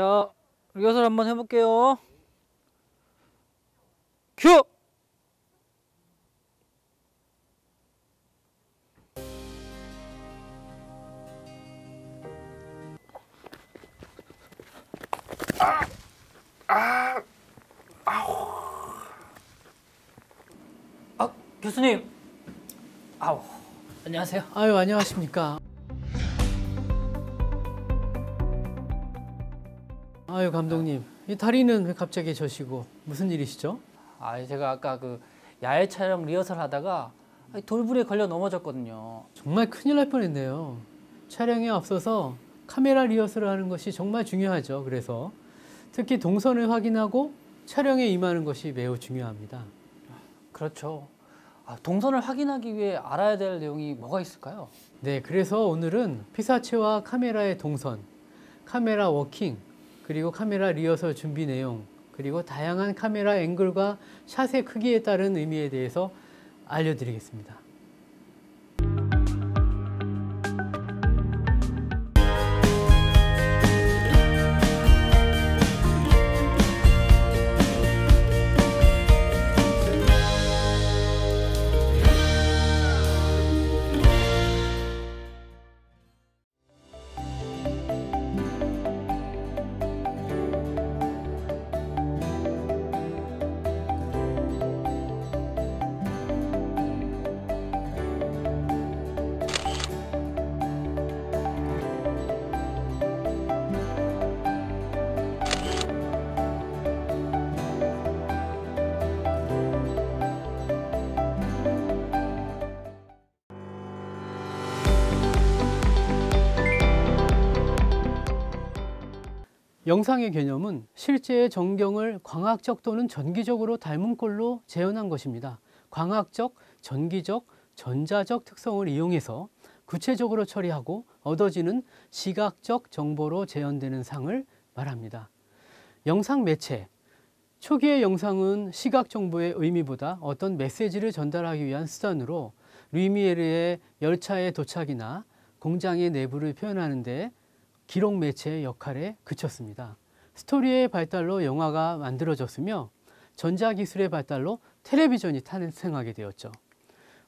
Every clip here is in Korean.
자, 리허설 한번 해볼게요. 큐! 교수님. 아우, 안녕하세요. 아유, 안녕하십니까. 아유, 감독님. 이 다리는 왜 갑자기 저시고 무슨 일이시죠? 제가 아까 그 야외 촬영 리허설 하다가 돌부리에 걸려 넘어졌거든요. 정말 큰일 날 뻔했네요. 촬영에 앞서서 카메라 리허설을 하는 것이 정말 중요하죠. 그래서 특히 동선을 확인하고 촬영에 임하는 것이 매우 중요합니다. 그렇죠. 동선을 확인하기 위해 알아야 될 내용이 뭐가 있을까요? 네, 그래서 오늘은 피사체와 카메라의 동선, 카메라 워킹, 그리고 카메라 리허설 준비 내용, 그리고 다양한 카메라 앵글과 샷의 크기에 따른 의미에 대해서 알려드리겠습니다. 영상의 개념은 실제의 전경을 광학적 또는 전기적으로 닮은 꼴로 재현한 것입니다. 광학적, 전기적, 전자적 특성을 이용해서 구체적으로 처리하고 얻어지는 시각적 정보로 재현되는 상을 말합니다. 영상 매체. 초기의 영상은 시각 정보의 의미보다 어떤 메시지를 전달하기 위한 수단으로 루미에르의 열차의 도착이나 공장의 내부를 표현하는 데 기록 매체의 역할에 그쳤습니다. 스토리의 발달로 영화가 만들어졌으며 전자기술의 발달로 텔레비전이 탄생하게 되었죠.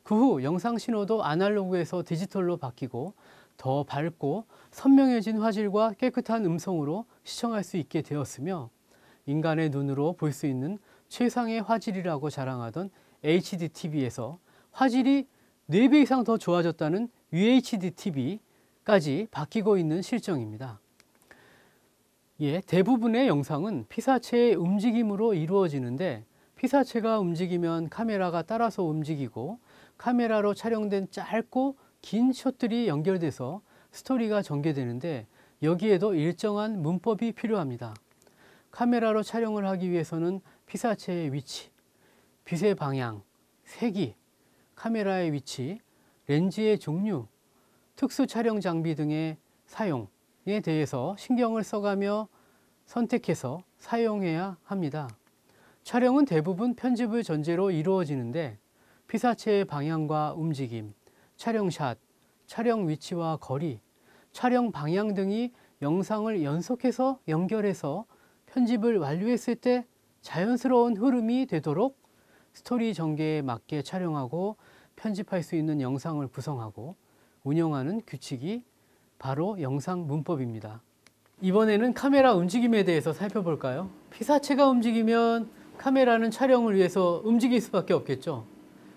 그 후 영상 신호도 아날로그에서 디지털로 바뀌고 더 밝고 선명해진 화질과 깨끗한 음성으로 시청할 수 있게 되었으며 인간의 눈으로 볼 수 있는 최상의 화질이라고 자랑하던 HD TV에서 화질이 4배 이상 더 좋아졌다는 UHD TV 까지 바뀌고 있는 실정입니다. 대부분의 영상은 피사체의 움직임으로 이루어지는데 피사체가 움직이면 카메라가 따라서 움직이고 카메라로 촬영된 짧고 긴 숏들이 연결돼서 스토리가 전개되는데 여기에도 일정한 문법이 필요합니다. 카메라로 촬영을 하기 위해서는 피사체의 위치, 빛의 방향, 색이, 카메라의 위치, 렌즈의 종류, 특수 촬영 장비 등의 사용에 대해서 신경을 써가며 선택해서 사용해야 합니다. 촬영은 대부분 편집을 전제로 이루어지는데 피사체의 방향과 움직임, 촬영샷, 촬영 위치와 거리, 촬영 방향 등이 영상을 연속해서 연결해서 편집을 완료했을 때 자연스러운 흐름이 되도록 스토리 전개에 맞게 촬영하고 편집할 수 있는 영상을 구성하고 운영하는 규칙이 바로 영상 문법입니다. 이번에는 카메라 움직임에 대해서 살펴볼까요? 피사체가 움직이면 카메라는 촬영을 위해서 움직일 수밖에 없겠죠.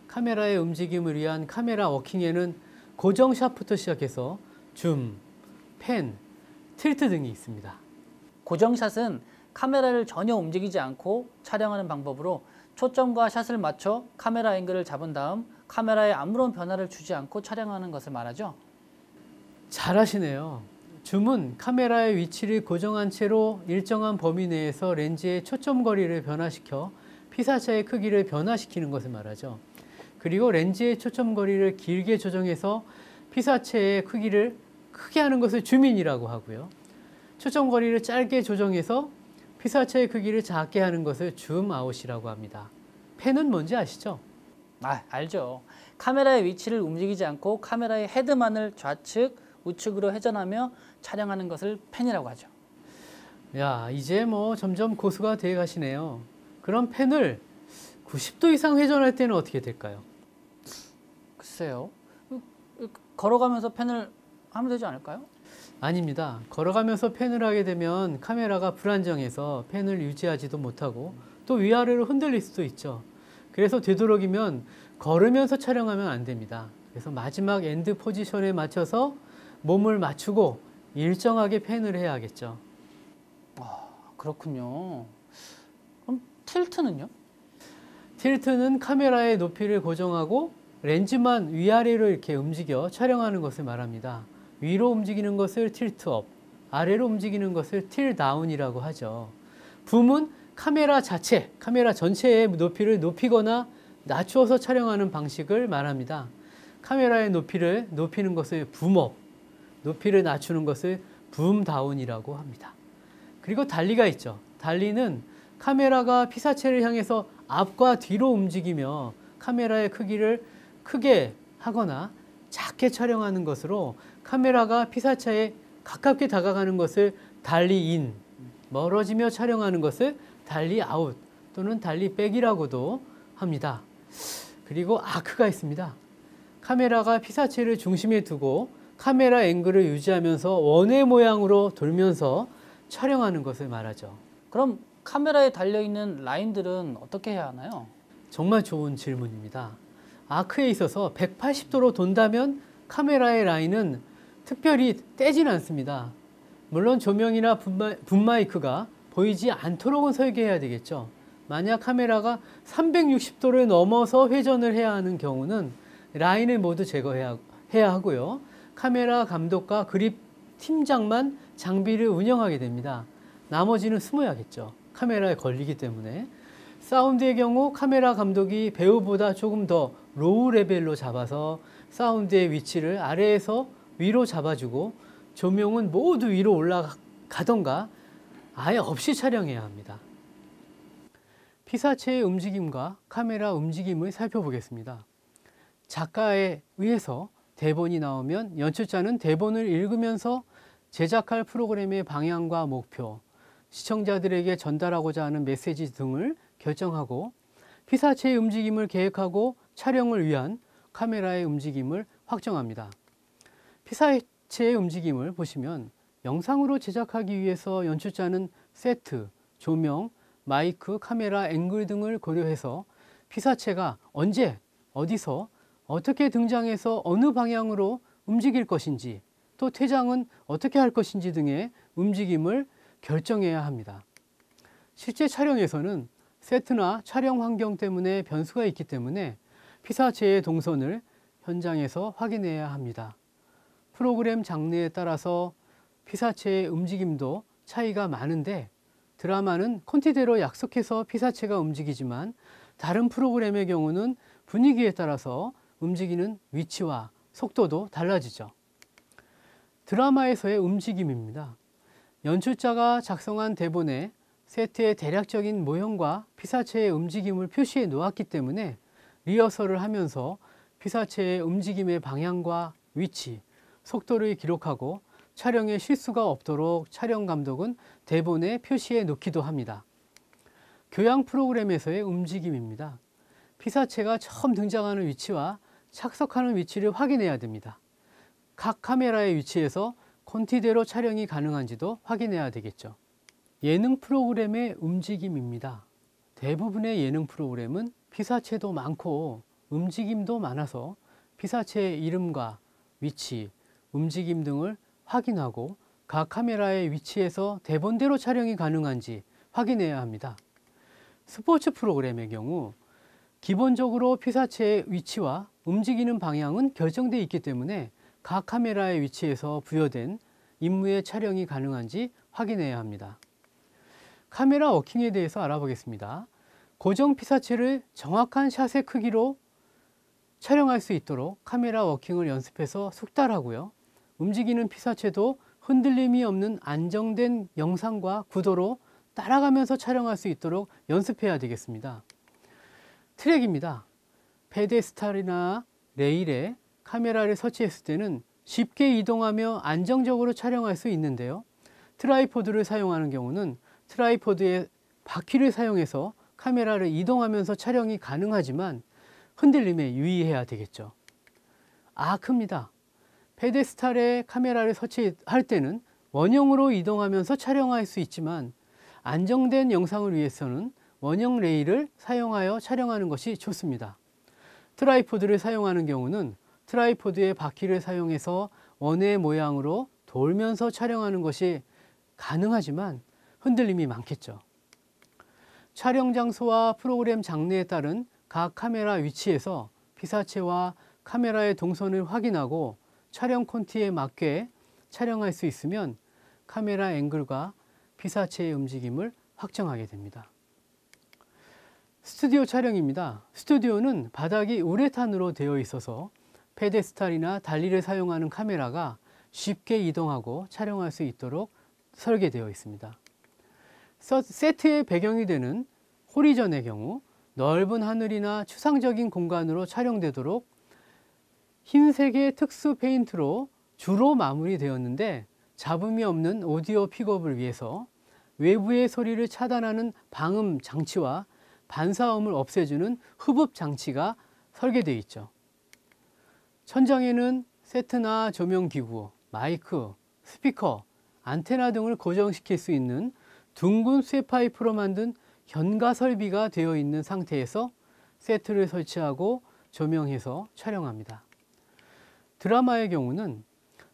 카메라의 움직임을 위한 카메라 워킹에는 고정샷부터 시작해서 줌, 팬, 틸트 등이 있습니다. 고정샷은 카메라를 전혀 움직이지 않고 촬영하는 방법으로 초점과 샷을 맞춰 카메라 앵글을 잡은 다음 카메라에 아무런 변화를 주지 않고 촬영하는 것을 말하죠. 잘하시네요. 줌은 카메라의 위치를 고정한 채로 일정한 범위 내에서 렌즈의 초점 거리를 변화시켜 피사체의 크기를 변화시키는 것을 말하죠. 그리고 렌즈의 초점 거리를 길게 조정해서 피사체의 크기를 크게 하는 것을 줌인이라고 하고요. 초점 거리를 짧게 조정해서 피사체의 크기를 작게 하는 것을 줌아웃이라고 합니다. 팬은 뭔지 아시죠? 알죠. 카메라의 위치를 움직이지 않고 카메라의 헤드만을 좌측, 우측으로 회전하며 촬영하는 것을 팬이라고 하죠. 야, 이제 뭐 점점 고수가 되어 가시네요. 그럼 펜을 90도 이상 회전할 때는 어떻게 될까요? 글쎄요. 걸어가면서 펜을 하면 되지 않을까요? 아닙니다. 걸어가면서 펜을 하게 되면 카메라가 불안정해서 펜을 유지하지도 못하고 또 위아래로 흔들릴 수도 있죠. 그래서 되도록이면 걸으면서 촬영하면 안 됩니다. 그래서 마지막 엔드 포지션에 맞춰서 몸을 맞추고 일정하게 펜을 해야겠죠. 그렇군요. 그럼 틸트는요? 틸트는 카메라의 높이를 고정하고 렌즈만 위아래로 이렇게 움직여 촬영하는 것을 말합니다. 위로 움직이는 것을 틸트업, 아래로 움직이는 것을 틸다운이라고 하죠. 붐은 카메라 자체, 카메라 전체의 높이를 높이거나 낮추어서 촬영하는 방식을 말합니다. 카메라의 높이를 높이는 것을 붐업, 높이를 낮추는 것을 붐다운이라고 합니다. 그리고 달리가 있죠. 달리는 카메라가 피사체를 향해서 앞과 뒤로 움직이며 카메라의 크기를 크게 하거나 작게 촬영하는 것으로 카메라가 피사체에 가깝게 다가가는 것을 달리인, 멀어지며 촬영하는 것을 달리아웃 또는 달리백이라고도 합니다. 그리고 아크가 있습니다. 카메라가 피사체를 중심에 두고 카메라 앵글을 유지하면서 원의 모양으로 돌면서 촬영하는 것을 말하죠. 그럼 카메라에 달려있는 라인들은 어떻게 해야 하나요? 정말 좋은 질문입니다. 아크에 있어서 180도로 돈다면 카메라의 라인은 특별히 떼진 않습니다. 물론 조명이나 붐마이크가 보이지 않도록은 설계해야 되겠죠. 만약 카메라가 360도를 넘어서 회전을 해야 하는 경우는 라인을 모두 제거해야 하고요. 카메라 감독과 그립 팀장만 장비를 운영하게 됩니다. 나머지는 숨어야겠죠. 카메라에 걸리기 때문에. 사운드의 경우 카메라 감독이 배우보다 조금 더 로우 레벨로 잡아서 사운드의 위치를 아래에서 위로 잡아주고 조명은 모두 위로 올라가던가 아예 없이 촬영해야 합니다. 피사체의 움직임과 카메라 움직임을 살펴보겠습니다. 작가에 의해서 대본이 나오면 연출자는 대본을 읽으면서 제작할 프로그램의 방향과 목표, 시청자들에게 전달하고자 하는 메시지 등을 결정하고 피사체의 움직임을 계획하고 촬영을 위한 카메라의 움직임을 확정합니다. 피사체의 움직임을 보시면 영상으로 제작하기 위해서 연출자는 세트, 조명, 마이크, 카메라, 앵글 등을 고려해서 피사체가 언제, 어디서, 어떻게 등장해서 어느 방향으로 움직일 것인지 또 퇴장은 어떻게 할 것인지 등의 움직임을 결정해야 합니다. 실제 촬영에서는 세트나 촬영 환경 때문에 변수가 있기 때문에 피사체의 동선을 현장에서 확인해야 합니다. 프로그램 장르에 따라서 피사체의 움직임도 차이가 많은데 드라마는 콘티대로 약속해서 피사체가 움직이지만 다른 프로그램의 경우는 분위기에 따라서 움직이는 위치와 속도도 달라지죠. 드라마에서의 움직임입니다. 연출자가 작성한 대본에 세트의 대략적인 모형과 피사체의 움직임을 표시해 놓았기 때문에 리허설을 하면서 피사체의 움직임의 방향과 위치, 속도를 기록하고 촬영에 실수가 없도록 촬영 감독은 대본에 표시해 놓기도 합니다. 교양 프로그램에서의 움직임입니다. 피사체가 처음 등장하는 위치와 착석하는 위치를 확인해야 됩니다. 각 카메라의 위치에서 콘티대로 촬영이 가능한지도 확인해야 되겠죠. 예능 프로그램의 움직임입니다. 대부분의 예능 프로그램은 피사체도 많고 움직임도 많아서 피사체의 이름과 위치, 움직임 등을 확인하고 각 카메라의 위치에서 대본대로 촬영이 가능한지 확인해야 합니다. 스포츠 프로그램의 경우 기본적으로 피사체의 위치와 움직이는 방향은 결정되어 있기 때문에 각 카메라의 위치에서 부여된 임무의 촬영이 가능한지 확인해야 합니다. 카메라 워킹에 대해서 알아보겠습니다. 고정 피사체를 정확한 샷의 크기로 촬영할 수 있도록 카메라 워킹을 연습해서 숙달하고요. 움직이는 피사체도 흔들림이 없는 안정된 영상과 구도로 따라가면서 촬영할 수 있도록 연습해야 되겠습니다. 트랙입니다. 페데스탈이나 레일에 카메라를 설치했을 때는 쉽게 이동하며 안정적으로 촬영할 수 있는데요. 트라이포드를 사용하는 경우는 트라이포드의 바퀴를 사용해서 카메라를 이동하면서 촬영이 가능하지만 흔들림에 유의해야 되겠죠. 큽니다. 페데스탈에 카메라를 설치할 때는 원형으로 이동하면서 촬영할 수 있지만 안정된 영상을 위해서는 원형 레일을 사용하여 촬영하는 것이 좋습니다. 트라이포드를 사용하는 경우는 트라이포드의 바퀴를 사용해서 원의 모양으로 돌면서 촬영하는 것이 가능하지만 흔들림이 많겠죠. 촬영 장소와 프로그램 장르에 따른 각 카메라 위치에서 피사체와 카메라의 동선을 확인하고 촬영 콘티에 맞게 촬영할 수 있으면 카메라 앵글과 피사체의 움직임을 확정하게 됩니다. 스튜디오 촬영입니다. 스튜디오는 바닥이 우레탄으로 되어 있어서 페데스탈이나 달리를 사용하는 카메라가 쉽게 이동하고 촬영할 수 있도록 설계되어 있습니다. 세트의 배경이 되는 호리전의 경우 넓은 하늘이나 추상적인 공간으로 촬영되도록 흰색의 특수 페인트로 주로 마무리되었는데 잡음이 없는 오디오 픽업을 위해서 외부의 소리를 차단하는 방음 장치와 반사음을 없애주는 흡입 장치가 설계되어 있죠. 천장에는 세트나 조명기구, 마이크, 스피커, 안테나 등을 고정시킬 수 있는 둥근 쇠파이프로 만든 현가 설비가 되어 있는 상태에서 세트를 설치하고 조명해서 촬영합니다. 드라마의 경우는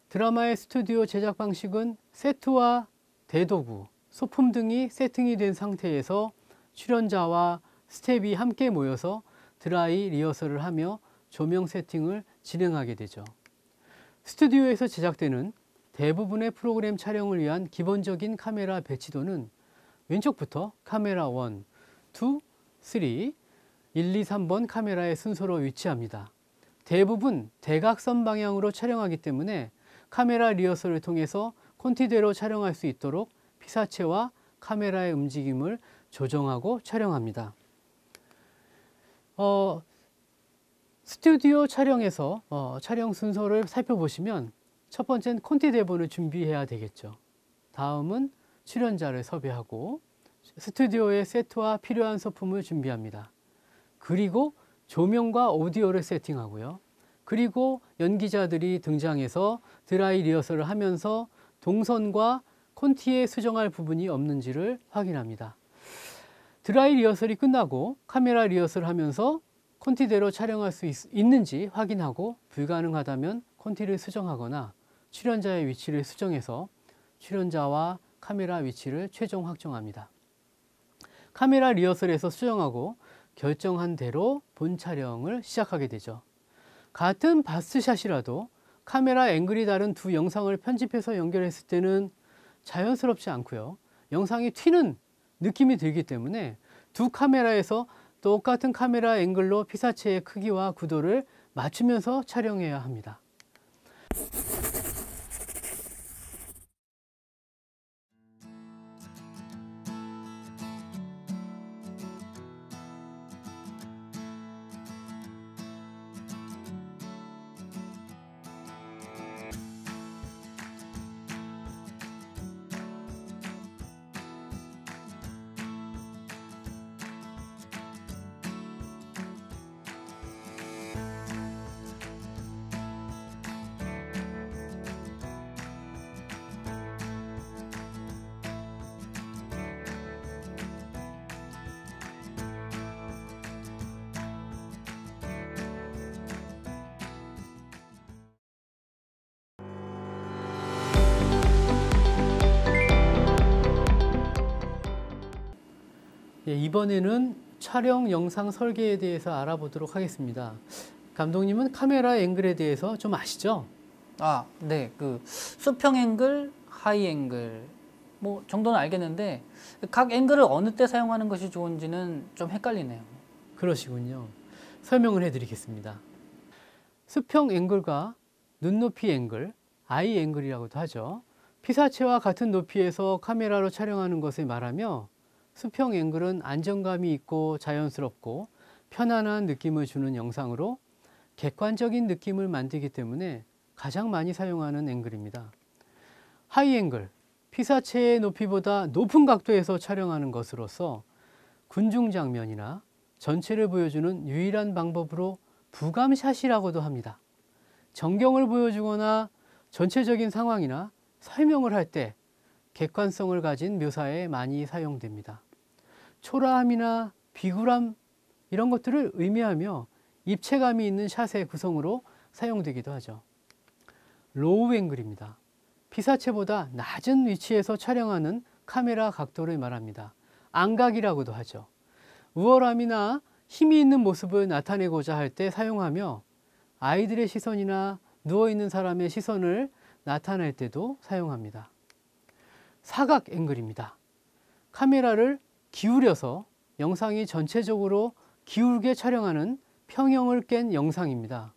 드라마의 스튜디오 제작 방식은 세트와 대도구, 소품 등이 세팅이 된 상태에서 출연자와 스텝이 함께 모여서 드라이 리허설을 하며 조명 세팅을 진행하게 되죠. 스튜디오에서 제작되는 대부분의 프로그램 촬영을 위한 기본적인 카메라 배치도는 왼쪽부터 카메라 1, 2, 3, 1, 2, 3번 카메라의 순서로 위치합니다. 대부분 대각선 방향으로 촬영하기 때문에 카메라 리허설을 통해서 콘티대로 촬영할 수 있도록 피사체와 카메라의 움직임을 조정하고 촬영합니다. 스튜디오 촬영에서 촬영 순서를 살펴보시면 첫 번째는 콘티 대본을 준비해야 되겠죠. 다음은 출연자를 섭외하고 스튜디오의 세트와 필요한 소품을 준비합니다. 그리고 조명과 오디오를 세팅하고요. 그리고 연기자들이 등장해서 드라이 리허설을 하면서 동선과 콘티에 수정할 부분이 없는지를 확인합니다. 드라이 리허설이 끝나고 카메라 리허설을 하면서 콘티대로 촬영할 수 있는지 확인하고 불가능하다면 콘티를 수정하거나 출연자의 위치를 수정해서 출연자와 카메라 위치를 최종 확정합니다. 카메라 리허설에서 수정하고 결정한 대로 본 촬영을 시작하게 되죠. 같은 바스샷이라도 카메라 앵글이 다른 두 영상을 편집해서 연결했을 때는 자연스럽지 않고요. 영상이 튀는 느낌이 들기 때문에 두 카메라에서 똑같은 카메라 앵글로 피사체의 크기와 구도를 맞추면서 촬영해야 합니다. 이번에는 촬영 영상 설계에 대해서 알아보도록 하겠습니다. 감독님은 카메라 앵글에 대해서 좀 아시죠? 네. 수평 앵글, 하이 앵글 뭐 정도는 알겠는데 각 앵글을 어느 때 사용하는 것이 좋은지는 좀 헷갈리네요. 그러시군요. 설명을 해드리겠습니다. 수평 앵글과 눈높이 앵글, 아이 앵글이라고도 하죠. 피사체와 같은 높이에서 카메라로 촬영하는 것을 말하며 수평 앵글은 안정감이 있고 자연스럽고 편안한 느낌을 주는 영상으로 객관적인 느낌을 만들기 때문에 가장 많이 사용하는 앵글입니다. 하이 앵글, 피사체의 높이보다 높은 각도에서 촬영하는 것으로서 군중 장면이나 전체를 보여주는 유일한 방법으로 부감샷이라고도 합니다. 전경을 보여주거나 전체적인 상황이나 설명을 할 때 객관성을 가진 묘사에 많이 사용됩니다. 초라함이나 비굴함 이런 것들을 의미하며 입체감이 있는 샷의 구성으로 사용되기도 하죠. 로우 앵글입니다. 피사체보다 낮은 위치에서 촬영하는 카메라 각도를 말합니다. 안각이라고도 하죠. 우월함이나 힘이 있는 모습을 나타내고자 할 때 사용하며 아이들의 시선이나 누워있는 사람의 시선을 나타낼 때도 사용합니다. 사각 앵글입니다. 카메라를 기울여서 영상이 전체적으로 기울게 촬영하는 평형을 깬 영상입니다.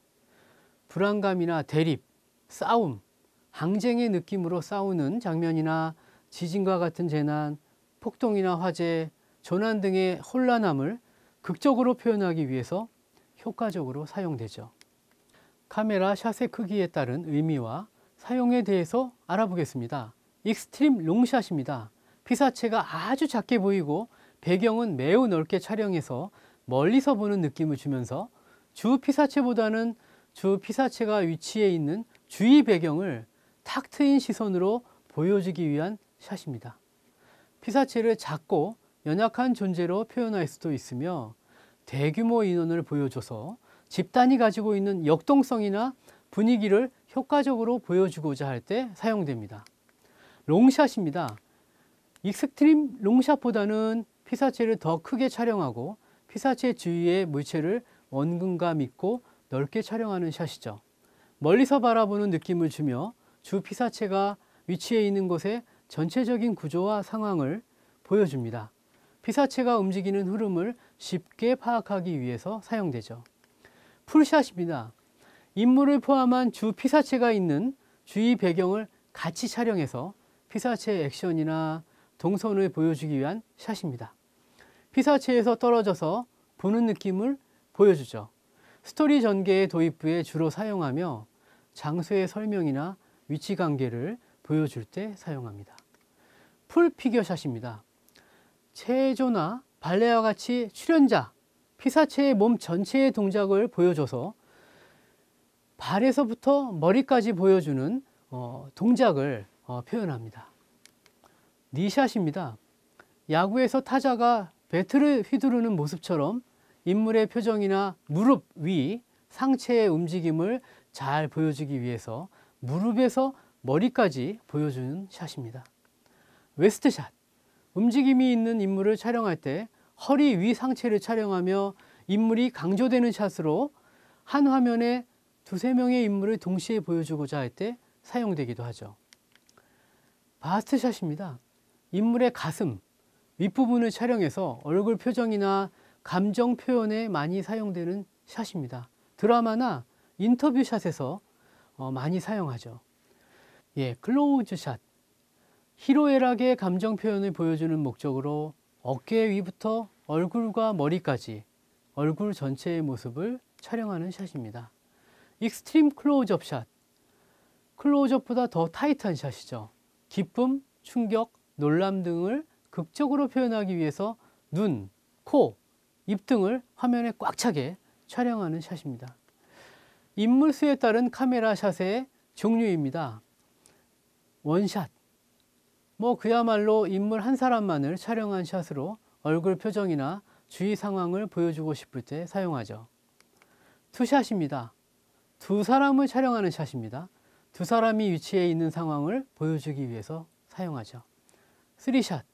불안감이나 대립, 싸움, 항쟁의 느낌으로 싸우는 장면이나 지진과 같은 재난, 폭동이나 화재, 조난 등의 혼란함을 극적으로 표현하기 위해서 효과적으로 사용되죠. 카메라 샷의 크기에 따른 의미와 사용에 대해서 알아보겠습니다. 익스트림 롱샷입니다. 피사체가 아주 작게 보이고 배경은 매우 넓게 촬영해서 멀리서 보는 느낌을 주면서 주 피사체보다는 주 피사체가 위치해 있는 주위 배경을 탁 트인 시선으로 보여주기 위한 샷입니다. 피사체를 작고 연약한 존재로 표현할 수도 있으며 대규모 인원을 보여줘서 집단이 가지고 있는 역동성이나 분위기를 효과적으로 보여주고자 할 때 사용됩니다. 롱샷입니다. 익스트림 롱샷보다는 피사체를 더 크게 촬영하고 피사체 주위의 물체를 원근감 있고 넓게 촬영하는 샷이죠. 멀리서 바라보는 느낌을 주며 주 피사체가 위치해 있는 곳의 전체적인 구조와 상황을 보여줍니다. 피사체가 움직이는 흐름을 쉽게 파악하기 위해서 사용되죠. 풀샷입니다. 인물을 포함한 주 피사체가 있는 주위 배경을 같이 촬영해서 피사체의 액션이나 동선을 보여주기 위한 샷입니다. 피사체에서 떨어져서 보는 느낌을 보여주죠. 스토리 전개의 도입부에 주로 사용하며 장소의 설명이나 위치 관계를 보여줄 때 사용합니다. 풀 피겨샷입니다. 체조나 발레와 같이 출연자, 피사체의 몸 전체의 동작을 보여줘서 발에서부터 머리까지 보여주는 동작을 표현합니다. 니샷입니다. 야구에서 타자가 배트를 휘두르는 모습처럼 인물의 표정이나 무릎 위, 상체의 움직임을 잘 보여주기 위해서 무릎에서 머리까지 보여주는 샷입니다. 웨스트샷, 움직임이 있는 인물을 촬영할 때 허리 위 상체를 촬영하며 인물이 강조되는 샷으로 한 화면에 두세 명의 인물을 동시에 보여주고자 할 때 사용되기도 하죠. 바스트샷입니다. 인물의 가슴, 윗부분을 촬영해서 얼굴 표정이나 감정 표현에 많이 사용되는 샷입니다. 드라마나 인터뷰 샷에서 많이 사용하죠. 클로우즈 샷. 희로애락의 감정 표현을 보여주는 목적으로 어깨 위부터 얼굴과 머리까지 얼굴 전체의 모습을 촬영하는 샷입니다. 익스트림 클로즈업 샷. 클로즈업보다 더 타이트한 샷이죠. 기쁨, 충격, 놀람 등을 극적으로 표현하기 위해서 눈, 코, 입 등을 화면에 꽉 차게 촬영하는 샷입니다. 인물 수에 따른 카메라 샷의 종류입니다. 원샷. 그야말로 인물 한 사람만을 촬영한 샷으로 얼굴 표정이나 주위 상황을 보여주고 싶을 때 사용하죠. 투샷입니다. 두 사람을 촬영하는 샷입니다. 두 사람이 위치해 있는 상황을 보여주기 위해서 사용하죠. 쓰리샷.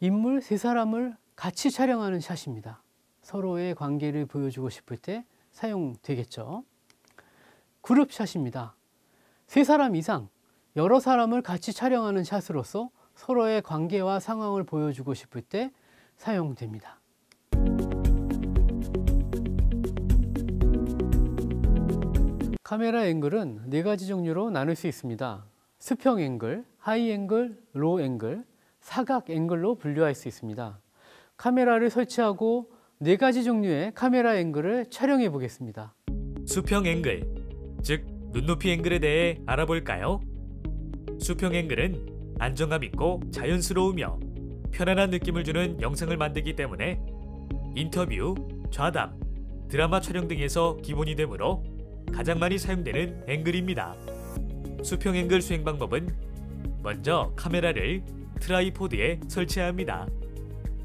인물 세 사람을 같이 촬영하는 샷입니다. 서로의 관계를 보여주고 싶을 때 사용되겠죠. 그룹샷입니다. 세 사람 이상, 여러 사람을 같이 촬영하는 샷으로서 서로의 관계와 상황을 보여주고 싶을 때 사용됩니다. 카메라 앵글은 네 가지 종류로 나눌 수 있습니다. 수평 앵글, 하이 앵글, 로우 앵글, 사각 앵글로 분류할 수 있습니다. 카메라를 설치하고 네 가지 종류의 카메라 앵글을 촬영해 보겠습니다. 수평 앵글, 즉 눈높이 앵글에 대해 알아볼까요? 수평 앵글은 안정감 있고 자연스러우며 편안한 느낌을 주는 영상을 만들기 때문에 인터뷰, 좌담, 드라마 촬영 등에서 기본이 되므로 가장 많이 사용되는 앵글입니다. 수평 앵글 수행 방법은 먼저 카메라를 트라이포드에 설치해야 합니다.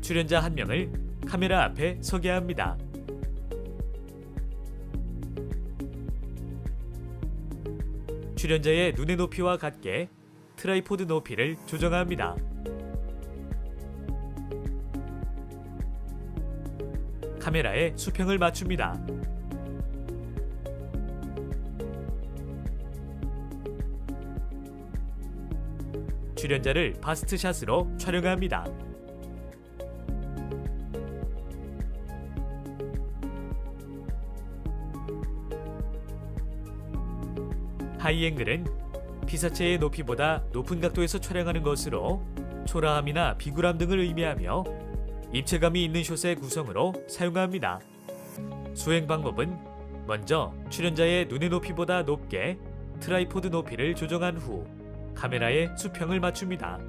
출연자 한 명을 카메라 앞에 서게 합니다. 출연자의 눈의 높이와 같게 트라이포드 높이를 조정합니다. 카메라에 수평을 맞춥니다. 출연자를 바스트샷으로 촬영합니다. 하이앵글은 피사체의 높이보다 높은 각도에서 촬영하는 것으로 초라함이나 비굴함 등을 의미하며 입체감이 있는 숏의 구성으로 사용합니다. 수행 방법은 먼저 출연자의 눈의 높이보다 높게 트라이포드 높이를 조정한 후 카메라에 수평을 맞춥니다.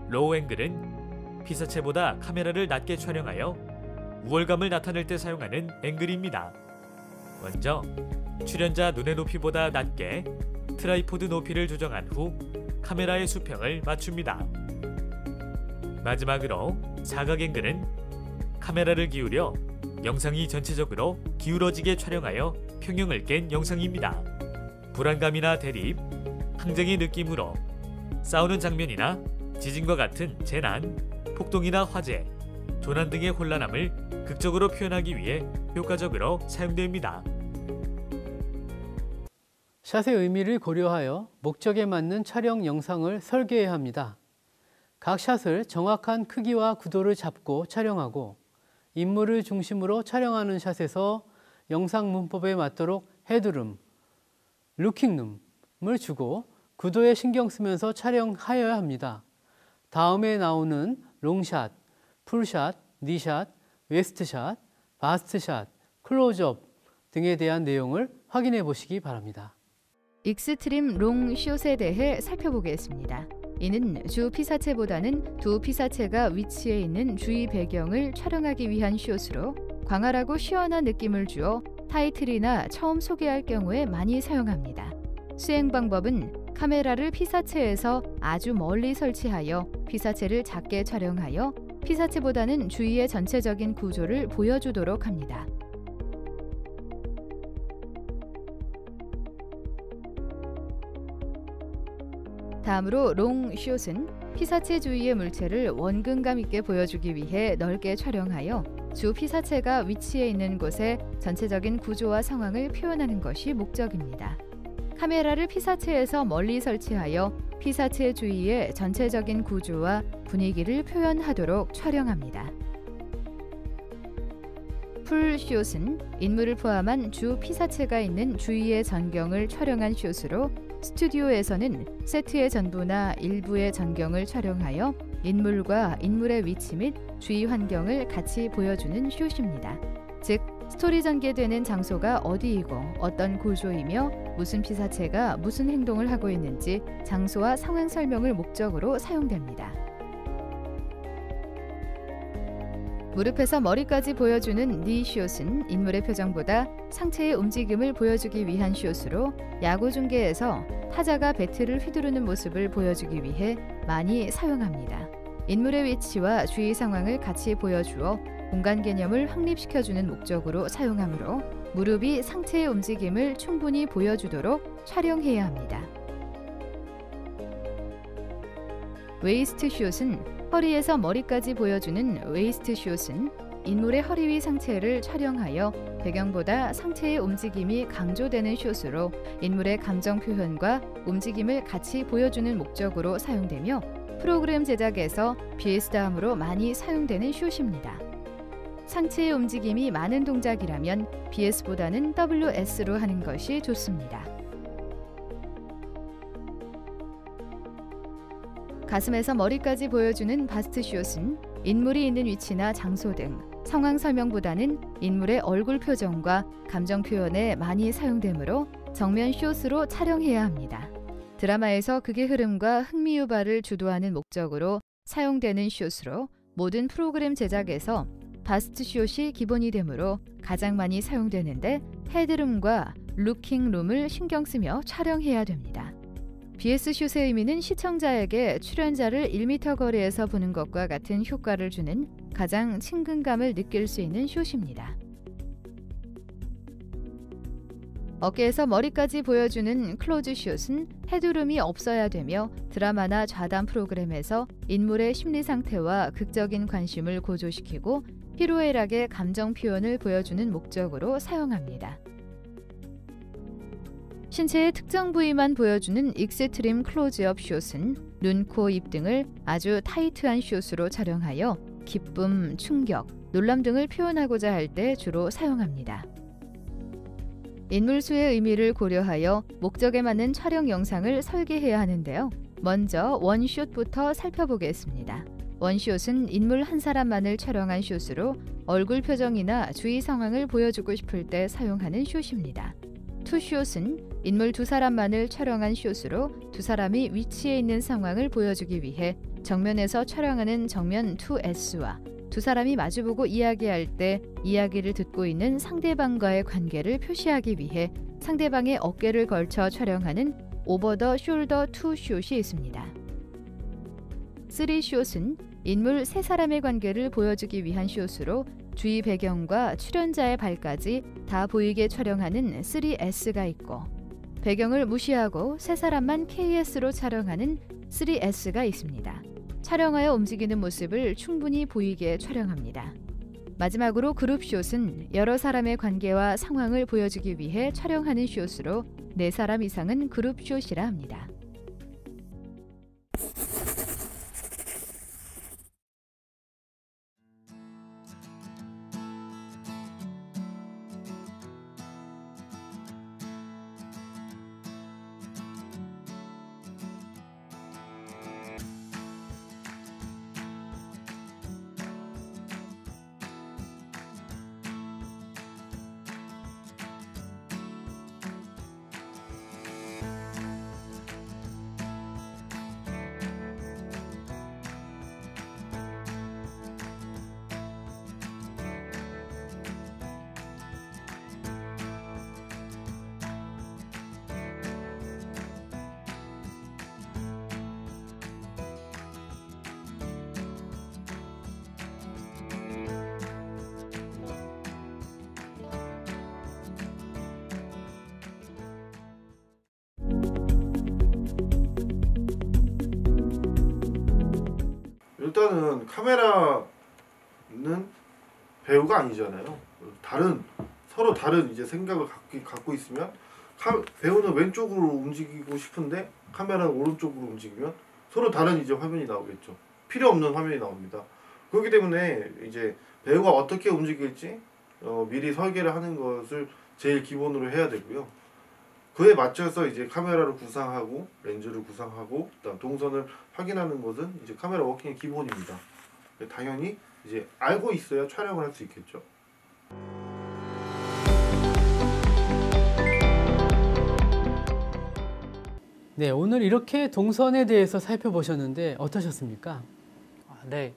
로우 앵글은 피사체보다 카메라를 낮게 촬영하여 우월감을 나타낼 때 사용하는 앵글입니다. 먼저 출연자 눈의 높이보다 낮게 트라이포드 높이를 조정한 후 카메라의 수평을 맞춥니다. 마지막으로 사각 앵글은 카메라를 기울여 영상이 전체적으로 기울어지게 촬영하여 평형을 깬 영상입니다. 불안감이나 대립, 항쟁의 느낌으로 싸우는 장면이나 지진과 같은 재난, 폭동이나 화재, 조난 등의 혼란함을 극적으로 표현하기 위해 효과적으로 사용됩니다. 샷의 의미를 고려하여 목적에 맞는 촬영 영상을 설계해야 합니다. 각 샷을 정확한 크기와 구도를 잡고 촬영하고 인물을 중심으로 촬영하는 샷에서 영상 문법에 맞도록 헤드룸, 루킹룸을 주고 구도에 신경 쓰면서 촬영하여야 합니다. 다음에 나오는 롱샷, 풀샷, 니샷, 웨스트샷, 바스트샷, 클로즈업 등에 대한 내용을 확인해 보시기 바랍니다. 익스트림 롱 숏에 대해 살펴보겠습니다. 이는 주 피사체보다는 두 피사체가 위치해 있는 주위 배경을 촬영하기 위한 숏으로 광활하고 시원한 느낌을 주어 타이틀이나 처음 소개할 경우에 많이 사용합니다. 수행 방법은 카메라를 피사체에서 아주 멀리 설치하여 피사체를 작게 촬영하여 피사체보다는 주위의 전체적인 구조를 보여주도록 합니다. 다음으로 롱숏은 피사체 주위의 물체를 원근감 있게 보여주기 위해 넓게 촬영하여 주 피사체가 위치해 있는 곳의 전체적인 구조와 상황을 표현하는 것이 목적입니다. 카메라를 피사체에서 멀리 설치하여 피사체 주위의 전체적인 구조와 분위기를 표현하도록 촬영합니다. 풀숏은 인물을 포함한 주 피사체가 있는 주위의 전경을 촬영한 숏으로 스튜디오에서는 세트의 전부나 일부의 전경을 촬영하여 인물과 인물의 위치 및 주위 환경을 같이 보여주는 숏입니다. 즉, 스토리 전개되는 장소가 어디이고 어떤 구조이며 무슨 피사체가 무슨 행동을 하고 있는지 장소와 상황 설명을 목적으로 사용됩니다. 무릎에서 머리까지 보여주는 니 숏은 인물의 표정보다 상체의 움직임을 보여주기 위한 숏으로 야구 중계에서 타자가 배트를 휘두르는 모습을 보여주기 위해 많이 사용합니다. 인물의 위치와 주위 상황을 같이 보여주어 공간 개념을 확립시켜주는 목적으로 사용하므로 무릎이 상체의 움직임을 충분히 보여주도록 촬영해야 합니다. 웨이스트 숏은 허리에서 머리까지 보여주는 웨이스트 숏은 인물의 허리 위 상체를 촬영하여 배경보다 상체의 움직임이 강조되는 숏으로 인물의 감정 표현과 움직임을 같이 보여주는 목적으로 사용되며 프로그램 제작에서 BS 다음으로 많이 사용되는 숏입니다. 상체의 움직임이 많은 동작이라면 BS보다는 WS로 하는 것이 좋습니다. 가슴에서 머리까지 보여주는 바스트 숏은 인물이 있는 위치나 장소 등 상황 설명보다는 인물의 얼굴 표정과 감정 표현에 많이 사용되므로 정면 숏으로 촬영해야 합니다. 드라마에서 극의 흐름과 흥미 유발을 주도하는 목적으로 사용되는 숏으로 모든 프로그램 제작에서 바스트 숏이 기본이 되므로 가장 많이 사용되는데 헤드룸과 루킹룸을 신경 쓰며 촬영해야 됩니다. BS 숏의 의미는 시청자에게 출연자를 1m 거리에서 보는 것과 같은 효과를 주는 가장 친근감을 느낄 수 있는 숏입니다. 어깨에서 머리까지 보여주는 클로즈 숏은 헤드룸이 없어야 되며 드라마나 좌담 프로그램에서 인물의 심리 상태와 극적인 관심을 고조시키고 희로애락의 감정 표현을 보여주는 목적으로 사용합니다. 신체의 특정 부위만 보여주는 익스트림 클로즈업 숏은 눈, 코, 입 등을 아주 타이트한 숏으로 촬영하여 기쁨, 충격, 놀람 등을 표현하고자 할 때 주로 사용합니다. 인물수의 의미를 고려하여 목적에 맞는 촬영 영상을 설계해야 하는데요. 먼저 원숏부터 살펴보겠습니다. 원숏은 인물 한 사람만을 촬영한 숏으로 얼굴 표정이나 주위 상황을 보여주고 싶을 때 사용하는 숏입니다. 투숏은 인물 두 사람만을 촬영한 숏으로 두 사람이 위치해 있는 상황을 보여주기 위해 정면에서 촬영하는 정면 2S와 두 사람이 마주보고 이야기할 때 이야기를 듣고 있는 상대방과의 관계를 표시하기 위해 상대방의 어깨를 걸쳐 촬영하는 오버 더 숄더 2숏이 있습니다. 3숏은 인물 세 사람의 관계를 보여주기 위한 숏으로 주위 배경과 출연자의 발까지 다 보이게 촬영하는 3S가 있고 배경을 무시하고 세 사람만 KS로 촬영하는 3S가 있습니다. 촬영하여 움직이는 모습을 충분히 보이게 촬영합니다. 마지막으로 그룹숏은 여러 사람의 관계와 상황을 보여주기 위해 촬영하는 숏으로 4사람 이상은 그룹숏이라 합니다. 일단은 카메라는 배우가 아니잖아요. 서로 다른 이제 생각을 갖고 있으면 배우는 왼쪽으로 움직이고 싶은데 카메라는 오른쪽으로 움직이면 서로 다른 이제 화면이 나오겠죠. 필요 없는 화면이 나옵니다. 그렇기 때문에 이제 배우가 어떻게 움직일지 미리 설계를 하는 것을 제일 기본으로 해야 되고요. 그에 맞춰서 이제 카메라를 구상하고 렌즈를 구상하고 그다음 동선을 확인하는 것은 이제 카메라 워킹의 기본입니다. 당연히 이제 알고 있어야 촬영을 할 수 있겠죠. 네, 오늘 이렇게 동선에 대해서 살펴보셨는데 어떠셨습니까? 네,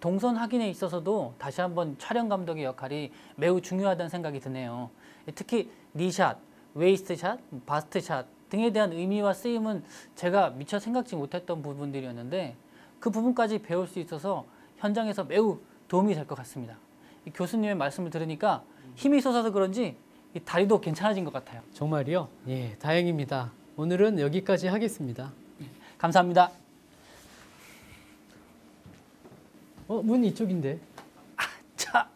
동선 확인에 있어서도 다시 한번 촬영 감독의 역할이 매우 중요하다는 생각이 드네요. 특히 니샷, 웨이스트샷, 바스트샷 등에 대한 의미와 쓰임은 제가 미처 생각지 못했던 부분들이었는데 그 부분까지 배울 수 있어서 현장에서 매우 도움이 될 것 같습니다. 이 교수님의 말씀을 들으니까 힘이 솟아서 그런지 이 다리도 괜찮아진 것 같아요. 정말이요? 예, 다행입니다. 오늘은 여기까지 하겠습니다. 감사합니다. 문 이쪽인데. 자,